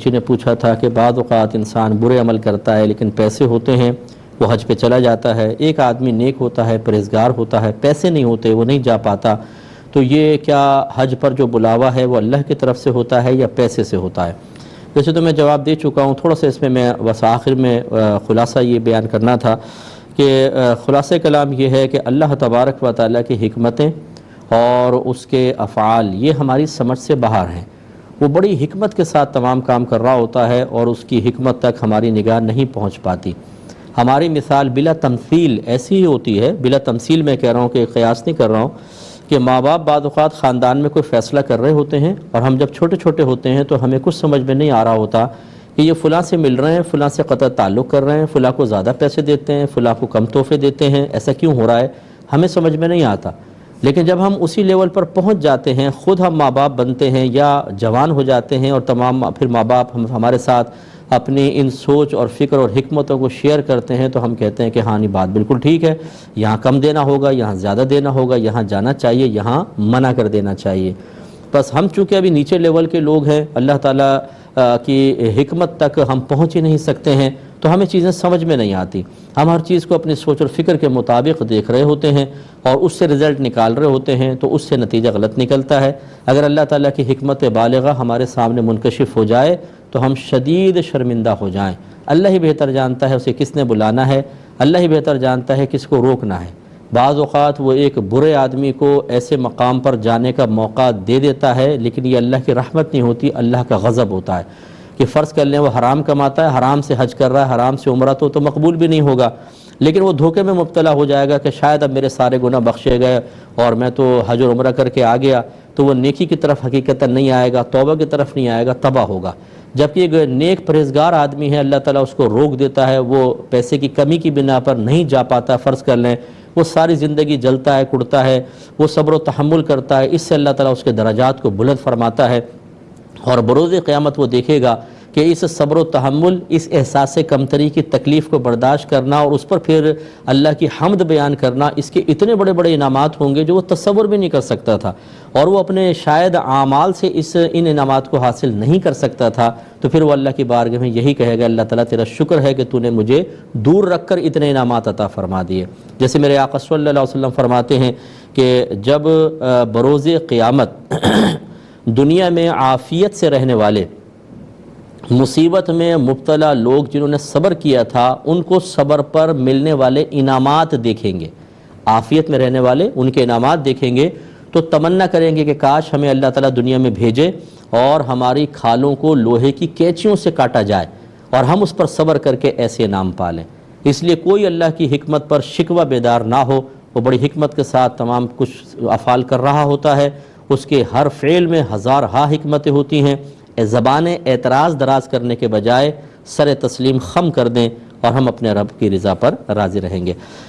بچی نے پوچھا تھا کہ بعض اوقات انسان برے عمل کرتا ہے لیکن پیسے ہوتے ہیں وہ حج پہ چلا جاتا ہے، ایک آدمی نیک ہوتا ہے، پرہیزگار ہوتا ہے، پیسے نہیں ہوتے وہ نہیں جا پاتا، تو یہ کیا حج پر جو بلاوا ہے وہ اللہ کی طرف سے ہوتا ہے یا پیسے سے ہوتا ہے؟ ویسے تو میں جواب دے چکا ہوں، تھوڑا سا اس میں بس آخر میں خلاصہ یہ بیان کرنا تھا کہ خلاصہ کلام یہ ہے کہ اللہ تبارک و تعالیٰ کی حکمتیں اور اس کے افعال یہ ہماری سمجھ سے باہر ہیں، وہ بڑی حکمت کے ساتھ تمام کام کر رہا ہوتا ہے اور اس کی حکمت تک ہماری نگاہ نہیں پہنچ پاتی۔ ہماری مثال بلا تمثیل ایسی ہی ہوتی ہے، بلا تمثیل میں کہہ رہا ہوں کہ قیاس نہیں کر رہا ہوں، کہ ماں باپ بعض اوقات خاندان میں کوئی فیصلہ کر رہے ہوتے ہیں اور ہم جب چھوٹے چھوٹے ہوتے ہیں تو ہمیں کچھ سمجھ میں نہیں آ رہا ہوتا کہ یہ فلاں سے مل رہے ہیں، فلاں سے قطع تعلق کر رہے ہیں، فلاں کو زیادہ پیسے دیتے ہیں، فلاں کو کم تحفے دیتے ہیں، ایسا کیوں ہو رہا ہے، ہمیں سمجھ میں نہیں آتا۔ لیکن جب ہم اسی لیول پر پہنچ جاتے ہیں، خود ہم ماں باپ بنتے ہیں یا جوان ہو جاتے ہیں اور تمام پھر ماں باپ ہمارے ساتھ اپنی ان سوچ اور فکر اور حکمتوں کو شیئر کرتے ہیں تو ہم کہتے ہیں کہ ہاں یہ بات بالکل ٹھیک ہے، یہاں کم دینا ہوگا، یہاں زیادہ دینا ہوگا، یہاں جانا چاہیے، یہاں منع کر دینا چاہیے۔ بس ہم چونکہ ابھی نیچے لیول کے لوگ ہیں، اللہ تعالیٰ کی حکمت تک ہم پہنچ ہی نہیں سکتے ہیں، تو ہمیں چیزیں سمجھ میں نہیں آتی، ہم ہر چیز کو اپنی سوچ اور فکر کے مطابق دیکھ رہے ہوتے ہیں اور اس سے رزلٹ نکال رہے ہوتے ہیں، تو اس سے نتیجہ غلط نکلتا ہے۔ اگر اللہ تعالیٰ کی حکمت بالغہ ہمارے سامنے منکشف ہو جائے تو ہم شدید شرمندہ ہو جائیں۔ اللہ ہی بہتر جانتا ہے اسے کس نے بلانا ہے، اللہ ہی بہتر جانتا ہے کس کو روکنا ہے۔ بعض اوقات وہ ایک برے آدمی کو ایسے مقام پر جانے کا موقع دے دیتا ہے، لیکن یہ اللہ کی رحمت نہیں ہوتی، اللہ کا غضب ہوتا ہے کہ فرض کر لیں وہ حرام کماتا ہے، حرام سے حج کر رہا ہے، حرام سے عمرہ تو مقبول بھی نہیں ہوگا، لیکن وہ دھوکے میں مبتلا ہو جائے گا کہ شاید اب میرے سارے گناہ بخشے گئے اور میں تو حج اور عمرہ کر کے آ گیا، تو وہ نیکی کی طرف حقیقتاً نہیں آئے گا، توبہ کی طرف نہیں آئے گا، تباہ ہوگا۔ جبکہ ایک نیک پرہیزگار آدمی ہے، اللہ تعالیٰ اس کو روک دیتا ہے، وہ پیسے کی کمی کی بنا پر نہیں جا پاتا، فرض کر لیں وہ ساری زندگی جلتا ہے کڑتا ہے، وہ صبر و تحمل کرتا ہے، اس سے اللہ تعالیٰ اس کے درجات کو بلند فرماتا ہے، اور بروز قیامت وہ دیکھے گا کہ اس صبر و تحمل، اس احساس کمتری کی تکلیف کو برداشت کرنا اور اس پر پھر اللہ کی حمد بیان کرنا، اس کے اتنے بڑے بڑے انعامات ہوں گے جو وہ تصور بھی نہیں کر سکتا تھا، اور وہ اپنے شاید اعمال سے ان انعامات کو حاصل نہیں کر سکتا تھا، تو پھر وہ اللہ کی بارگاہ میں یہی کہے گا، اللہ تعالیٰ تیرا شکر ہے کہ تو نے مجھے دور رکھ کر اتنے انعامات عطا فرما دیے۔ جیسے میرے آقا صلی اللہ علیہ وسلم فرماتے ہیں کہ جب بروز قیامت دنیا میں عافیت سے رہنے والے مصیبت میں مبتلا لوگ جنہوں نے صبر کیا تھا، ان کو صبر پر ملنے والے انعامات دیکھیں گے، عافیت میں رہنے والے ان کے انعامات دیکھیں گے تو تمنا کریں گے کہ کاش ہمیں اللہ تعالیٰ دنیا میں بھیجے اور ہماری کھالوں کو لوہے کی کینچیوں سے کاٹا جائے اور ہم اس پر صبر کر کے ایسے انعام پالیں۔ اس لیے کوئی اللہ کی حکمت پر شکوہ بیدار نہ ہو، وہ بڑی حکمت کے ساتھ تمام کچھ افعال کر رہا ہوتا ہے، اس کے ہر فعل میں ہزارہا حکمتیں ہوتی ہیں۔ زبان اعتراض دراز کرنے کے بجائے سر تسلیم خم کر دیں اور ہم اپنے رب کی رضا پر راضی رہیں گے۔